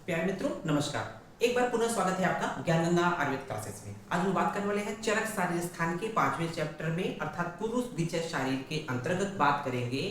प्यारे मित्रों नमस्कार। एक बार पुनः स्वागत है आपका ज्ञान गंगा आयुर्वेद क्लासेस में। आज हम बात करने वाले हैं चरक शारीर स्थान के 5वें चैप्टर में अर्थात पुरुष विचय शारीर के अंतर्गत बात करेंगे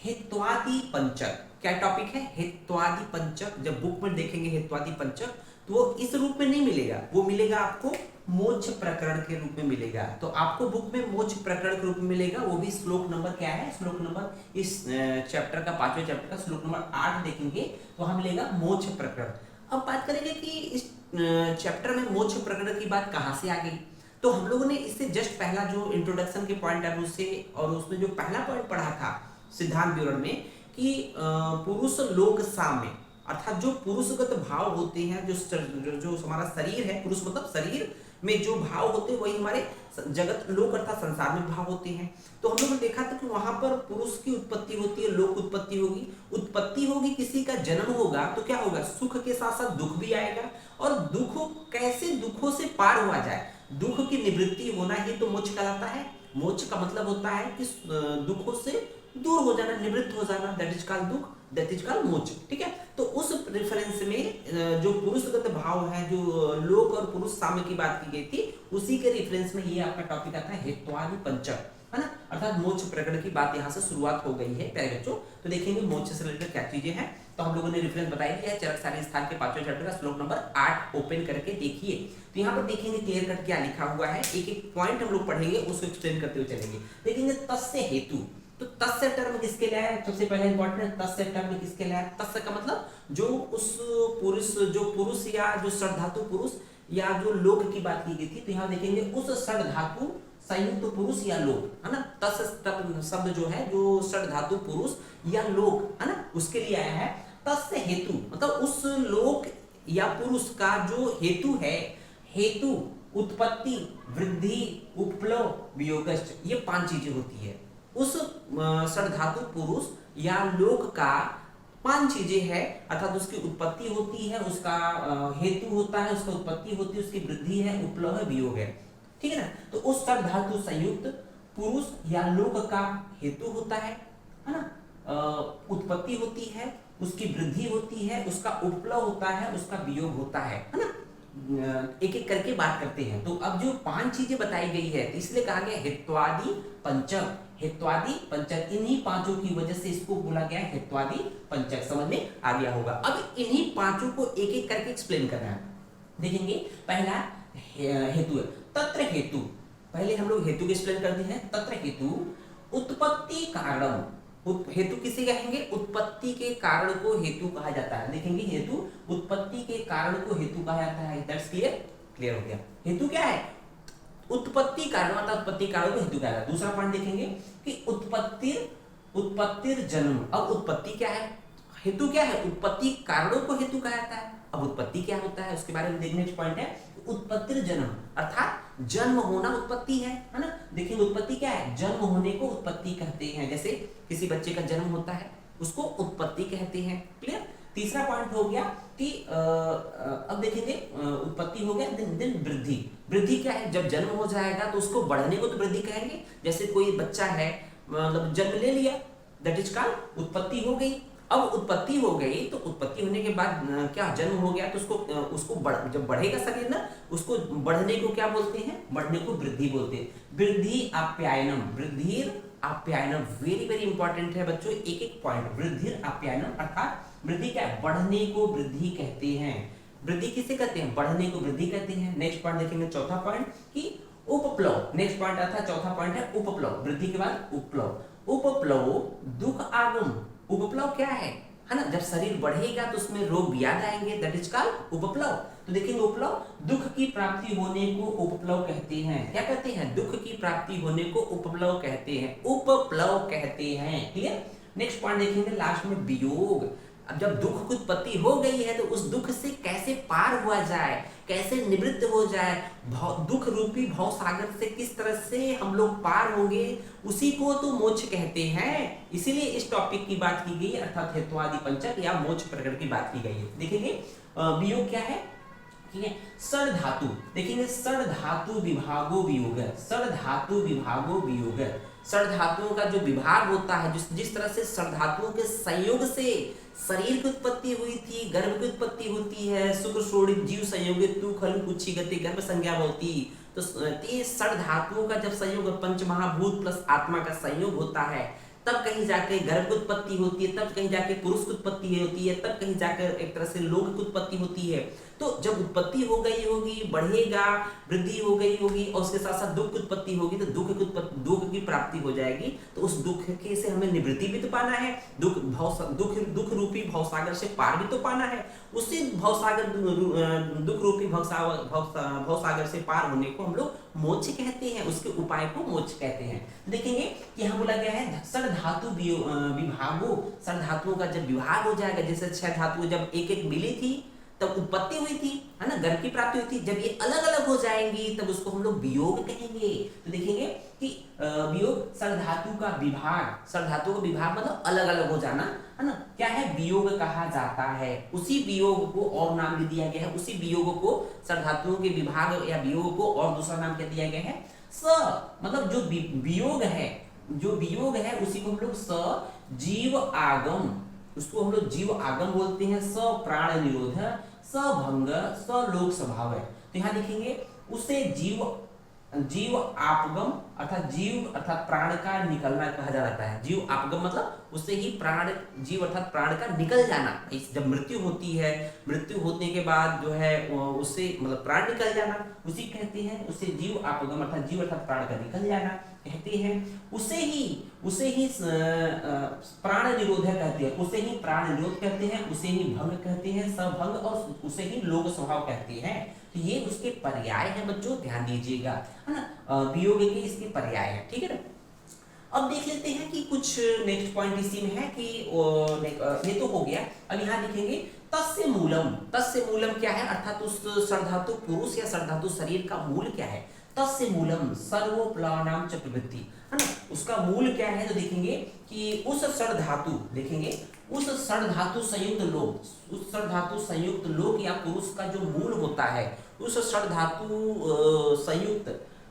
हेत्वादि पंचक। क्या टॉपिक है? हेत्वादि पंचक। जब बुक में देखेंगे हेत्वादि पंचक तो वो इस रूप में नहीं मिलेगा, वो मिलेगा आपको मोक्ष प्रकरण के रूप में मिलेगा। तो आपको बुक में मोक्ष प्रकरण के रूप में मिलेगा, वो भी श्लोक नंबर क्या है? श्लोक नंबर इस चैप्टर का 5वें चैप्टर का श्लोक नंबर 8 देखेंगे तो वहां मिलेगा मोक्ष प्रकरण। अब बात करेंगे कि इस चैप्टर में मोक्ष प्रकरण की बात कहां से आ गई। तो हम लोगों ने इससे जस्ट पहला जो इंट्रोडक्शन के पॉइंट है उससे और उसमें जो पहला पॉइंट पढ़ा था सिद्धांत विवरण में कि पुरुष लोक साम्य अर्थात जो पुरुषगत भाव होते हैं, जो हमारा शरीर है, पुरुष मतलब शरीर में जो भाव होते हैं वही हमारे जगत लोक अर्थात संसार में भाव होते हैं। तो हम लोगों ने देखा था कि वहां पर पुरुष की उत्पत्ति होती है, लोक उत्पत्ति होगी, उत्पत्ति होगी, किसी का जन्म होगा तो क्या होगा? सुख के साथ साथ दुख भी आएगा। और दुख कैसे दुखों से पार हुआ जाए, दुख की निवृत्ति होना ही तो मोक्ष कहलाता है। मोक्ष का मतलब होता है कि दुखों से दूर हो जाना, निवृत्त हो जाना, दैट इज कॉल्ड दुख, दैट इज कॉल्ड मोक्ष। ठीक है, तो उस रेफरेंस में जो पुरुषगत भाव है, जो लोक और पुरुष साम्य की बात की गई थी, उसी के रेफरेंस में ये आपका टॉपिक आता है हेत्वादि पंचक, है ना, अर्थात मोक्ष प्रकरण की बात यहाँ से शुरुआत हो गई है प्यारे बच्चों। तो देखेंगे मोक्ष से रिलेटेड क्या चीजें हैं। तो हम लोगों ने रेफरेंस बताई दिया है चरक शारीर स्थान के 5वें चैप्टर का श्लोक नंबर 8 ओपन करके देखिए। तो यहाँ पर देखेंगे क्लियर कट क्या लिखा हुआ है, एक एक पॉइंट हम लोग पढ़ेंगे, उसको एक्सप्लेन करते हुए चलेंगे। देखेंगे तस्य हेतु, तो तस्य टर्म किसके लिए है? सबसे पहले इंपॉर्टेंट है तस्य टर्म किसके लिए है? तस्य का मतलब जो उस पुरुष या जो षड पुरुष या जो लोक की बात की गई थी, तो यहाँ देखेंगे उस षड धातु संयुक्त पुरुष या लोक, है ना। तस्य शब्द जो है जो षड धातु पुरुष या लोक, है ना, उसके लिए आया है। तस्य हेतु मतलब उस लोक या पुरुष का जो हेतु है, हेतु उत्पत्ति वृद्धि उपप्लव वियोगश्च, ये 5 चीजें होती है। उस षड पुरुष या लोक का 5 चीजें हैं, अर्थात उसकी उत्पत्ति होती है, उसका हेतु होता है, उसका उत्पत्ति होती है, उसकी वृद्धि है, उपप्लव है, वियोग है। ठीक है ना। तो उस षड संयुक्त पुरुष या लोक का हेतु होता है ना, उत्पत्ति होती है, उसकी वृद्धि होती है, उसका उपप्लव होता है, उसका वियोग होता है ना। एक एक करके बात करते हैं। तो अब जो 5 चीजें बताई गई है तो इसलिए कहा गया हेत्वादि पंचक। हेत्वादि पंचक, इन्हीं 5 की वजह से इसको बोला गया है हेत्वादि पंचक। समझ में आ गया होगा। अब इन्हीं 5 को एक एक करके एक्सप्लेन करना है। देखेंगे पहला हेतु है तत्र हेतु। पहले हम लोग हेतु को एक्सप्लेन करते हैं। तत्र हेतु उत्पत्ति कारणम। हेतु किसे कहेंगे? उत्पत्ति के कारण को हेतु कहा जाता है। देखेंगे हेतु उत्पत्ति के कारण को हेतु कहा जाता है। That's clear? क्लियर हो गया। हेतु क्या है? उत्पत्ति कारण, मतलब उत्पत्ति कारण को हेतु कहा जाता है। दूसरा पॉइंट देखेंगे कि उत्पत्तिर जन्म। अब उत्पत्ति क्या है? हेतु क्या है? उत्पत्ति कारणों को हेतु कहा जाता है। अब उत्पत्ति क्या होता है उसके बारे में देखने का पॉइंट है। उत्पत्तिर जन्म अर्थात जन्म होना उत्पत्ति है ना। देखिए उत्पत्ति क्या है? जन्म होने को उत्पत्ति कहते हैं। जैसे किसी बच्चे का जन्म होता है उसको उत्पत्ति कहते हैं। क्लियर? तीसरा पॉइंट हो गया कि अब देखेंगे उत्पत्ति हो गया, दिन वृद्धि। वृद्धि क्या है? जब जन्म हो जाएगा तो उसको बढ़ने को तो वृद्धि कहेंगे। जैसे कोई बच्चा है, मतलब जन्म ले लिया, दैट इज कॉल्ड उत्पत्ति हो गई। अब उत्पत्ति हो गई तो उत्पत्ति होने के बाद क्या जन्म हो गया तो उसको जब बढ़ेगा शरीर ना, उसको बढ़ने को क्या बोलते हैं? बढ़ने को वृद्धि बोलते हैं। वृद्धि आप्यायनम, वृद्धि आप्यायनम वेरी वेरी इंपॉर्टेंट है बच्चों। एक एक पॉइंट। वृद्धि आप्यायनम अर्थात वृद्धि क्या है? बढ़ने को वृद्धि कहते हैं। वृद्धि किसे कहते हैं? बढ़ने को वृद्धि कहते हैं। नेक्स्ट पॉइंट देखेंगे, चौथा पॉइंट कि उपप्लव। नेक्स्ट पॉइंट आता है, चौथा पॉइंट है उपप्लव। वृद्धि के बाद उपप्लव। उपप्लव दुख आगम। उपप्लव क्या है ना, जब शरीर बढ़ेगा तो उसमें रोग ब्याध आएंगे, दैट इज कॉल्ड उपप्लव। तो देखेंगे उपप्लव, दुख की प्राप्ति होने को उपप्लव कहते हैं। क्या कहते हैं? दुख की प्राप्ति होने को उपप्लव कहते हैं, उपप्लव कहते हैं। क्लियर? नेक्स्ट पॉइंट देखेंगे लास्ट में वियोग। अब जब दुख की उत्पत्ति हो गई है तो उस दुख से कैसे पार हुआ जाए, कैसे निवृत्त हो जाए, दुख रूपी भव सागर से किस तरह से हम लोग पार होंगे, उसी को तो मोक्ष कहते हैं। इसीलिए इस टॉपिक की बात की गई, अर्थात हेत्वादि पंचक या मोक्ष प्रकरण की बात की गई है। देखेंगे वियोग क्या है? ठीक है, षड धातु। देखेंगे षड धातु विभागो वियोग। षड धातु विभागो वियोग। षड धातुओं का जो विभाग होता है, जिस तरह से षड धातुओं के संयोग से शरीर की उत्पत्ति हुई थी, गर्भ की उत्पत्ति होती है, शुक्र शोणित जीव संयोगित तू खलु कुक्षी गति गर्भ संज्ञा होती। तो ये षड धातुओं का जब संयोग पंच महाभूत प्लस आत्मा का संयोग होता है तब कहीं जाके गर्भ की उत्पत्ति होती है, तब कहीं जाके पुरुष की उत्पत्ति होती है, तब कहीं जाकर एक तरह से लोक की उत्पत्ति होती है। तो जब उत्पत्ति हो गई होगी, बढ़ेगा, वृद्धि हो गई होगी और उसके साथ साथ दुख की उत्पत्ति होगी तो दुख की प्राप्ति हो जाएगी। तो उस दुख के से हमें निवृत्ति भी तो पाना है, दुख रूपी भवसागर से पार भी तो पाना है। उसी भवसागर दुख रूपी भवसागर से पार होने को हम लोग मोक्ष कहते हैं, उसके उपाय को मोक्ष कहते हैं। देखेंगे कि यहाँ बोला गया है षड धातु विभागो, षड धातुओं का जब विभाग हो जाएगा, जैसे 6 धातुएं जब एक एक मिली थी तब उत्पत्ति हुई थी, है ना, गर्भ की प्राप्ति हुई थी। जब ये अलग अलग हो जाएंगी तब उसको हम लोग वियोग कहेंगे। तो देखेंगे कि वियोग षड धातु का विभाग, षड धातु का विभाग मतलब अलग अलग हो जाना, है ना, क्या है, वियोग कहा जाता है। उसी वियोग को और नाम दे दिया गया है, उसी वियोग को षड धातुओं के विभाग या वियोग को और दूसरा नाम क्या दिया गया है, स मतलब जो वियोग है, जो वियोग है उसी को हम लोग स जीव आगम, उसको हम लोग जीव आगम बोलते हैं। स प्राण निरोध, स भंग, स लोक स्वभाव है। तो यहाँ देखेंगे उसे जीव आपगम अर्थात जीव अर्थात प्राण का निकलना कहा जाता है। जीव आपगम मतलब उससे ही प्राण, जीव अर्थात प्राण का निकल जाना। जब मृत्यु होती है, मृत्यु होने के बाद जो है उससे मतलब प्राण निकल जाना, उसी कहते हैं, उसे जीव आपगम अर्थात जीव अर्थात प्राण का निकल जाना कहते हैं। उसे ही प्राण निरोध कहते हैं, उसे ही प्राण निरोध कहते हैं, उसे ही भंग कहते हैं, सभंग, और उसे ही लोक स्वभाव कहते हैं। तो ये उसके पर्याय है बच्चों, ध्यान दीजिएगा, है ना, वियोग के इसके पर्याय है, ठीक है ना। अब देख लेते हैं कि कुछ नेक्स्ट पॉइंट इसी में है कि ये तो हो गया। अब यहाँ देखेंगे तस्य मूलम, तस्य मूलम क्या है, अर्थात उस षड पुरुष या षड शरीर का मूल क्या है। तस्य मूलम सर्वोप्लवानाम च प्रवृत्ति, है ना, उसका मूल क्या है। तो देखेंगे कि उस षड धातु, देखेंगे उस षड धातु संयुक्त लोक, उस षड धातु संयुक्त लोक या पुरुष का जो मूल होता है, उस षड धातु संयुक्त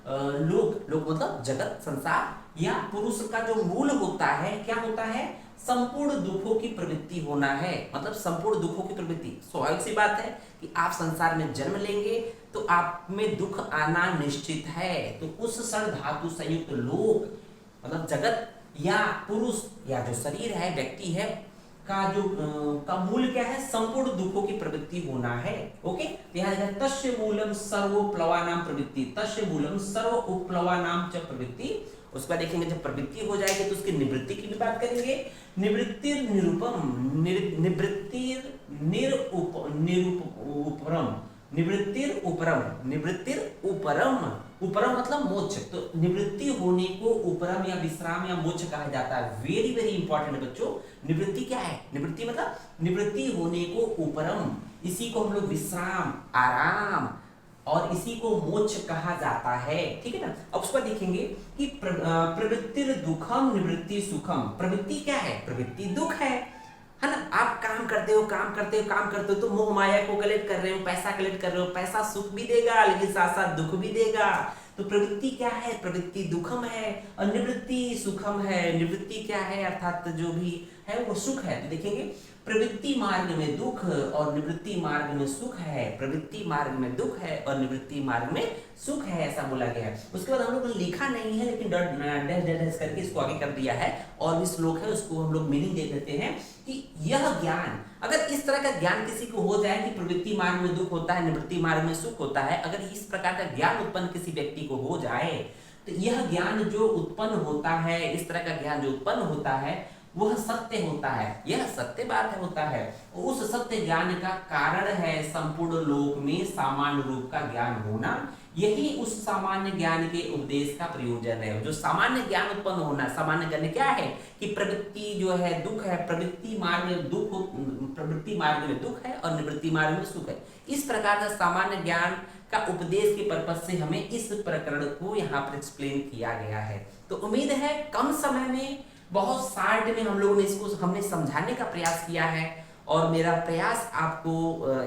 लोक, लोक मतलब जगत संसार या पुरुष का जो मूल होता है, क्या होता है, संपूर्ण दुखों की प्रवृत्ति होना है। मतलब संपूर्ण दुखों की प्रवृत्ति, स्वाभाविक सी बात है कि आप संसार में जन्म लेंगे तो आप में दुख आना निश्चित है। तो उस षड धातु संयुक्त लोक मतलब जगत या पुरुष या जो शरीर है, व्यक्ति है का जो का मूल क्या है, संपूर्ण दुखों की प्रवृत्ति होना है। ओके, यहाँ देखा तस्य मूलम सर्वोप्लवानाम प्रवृत्ति, तस्य मूलम सर्वोप्लवानाम च प्रवृत्ति। उसके बाद देखेंगे जब प्रवृत्ति हो जाएगी तो उसकी निवृत्ति की भी बात करेंगे। निवृत्तिर निरूपम, निवृत्तिर निरूपरम, निवृत्तिर उपरम, निवृत्तिर उपरम, उपरम मतलब मोक्ष। तो निवृत्ति होने को उपरम या विश्राम या मोक्ष कहा जाता है। वेरी वेरी इंपॉर्टेंट बच्चों, निवृत्ति क्या है, निवृत्ति मतलब निवृत्ति होने को उपरम, इसी को हम लोग विश्राम, आराम और इसी को मोक्ष कहा जाता है, ठीक है ना। अब उसको देखेंगे कि प्रवृत्तिर दुखम निवृत्ति सुखम। प्रवृत्ति क्या है, प्रवृत्ति दुख है ना। आप काम करते हो तो मोह माया को कलेक्ट कर रहे हो, पैसा कलेक्ट कर रहे हो, पैसा सुख भी देगा लेकिन साथ साथ दुख भी देगा। तो प्रवृत्ति क्या है, प्रवृत्ति दुखम है और निवृत्ति सुखम है। निवृत्ति क्या है, अर्थात जो भी है वो सुख है। तो देखेंगे प्रवृत्ति मार्ग में दुख और निवृत्ति मार्ग में सुख है, प्रवृत्ति मार्ग में दुख है और निवृत्ति मार्ग में सुख है, ऐसा बोला गया है। उसके बाद हम लोग ने लिखा नहीं है लेकिन डैश करके इसको आगे कर दिया है और भी श्लोक है उसको हम लोग मीनिंग दे देते हैं कि यह ज्ञान, अगर इस तरह का ज्ञान किसी को हो जाए कि प्रवृत्ति मार्ग में दुख होता है, निवृत्ति मार्ग में सुख होता है, अगर इस प्रकार का ज्ञान उत्पन्न किसी व्यक्ति को हो जाए तो यह ज्ञान जो उत्पन्न होता है, इस तरह का ज्ञान जो उत्पन्न होता है वह सत्य होता है, यह सत्य बात होता है। उस सत्य ज्ञान का कारण है संपूर्ण लोक में सामान्य रूप का ज्ञान होना। यही उस सामान्य ज्ञान के उपदेश का प्रयोजन है। जो सामान्य ज्ञान उत्पन्न होना, सामान्य ज्ञान क्या है कि प्रवृत्ति जो है दुख है, प्रवृत्ति मार्ग में दुख है और निवृत्ति मार्ग में सुख है। इस प्रकार का सामान्य ज्ञान का उपदेश के पर्पज से हमें इस प्रकरण को यहाँ पर एक्सप्लेन किया गया है। तो उम्मीद है कम समय में बहुत शार्ट में हम लोगों ने इसको हमने समझाने का प्रयास किया है और मेरा प्रयास आपको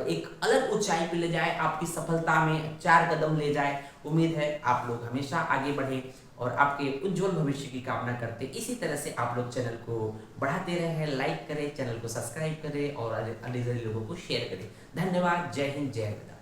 एक अलग ऊंचाई पे ले जाए, आपकी सफलता में 4 कदम ले जाए। उम्मीद है आप लोग हमेशा आगे बढ़े और आपके उज्जवल भविष्य की कामना करते। इसी तरह से आप लोग चैनल को बढ़ाते रहें, लाइक करें, चैनल को सब्सक्राइब करें और अन्य लोगों को शेयर करें। धन्यवाद। जय हिंद, जय गदा।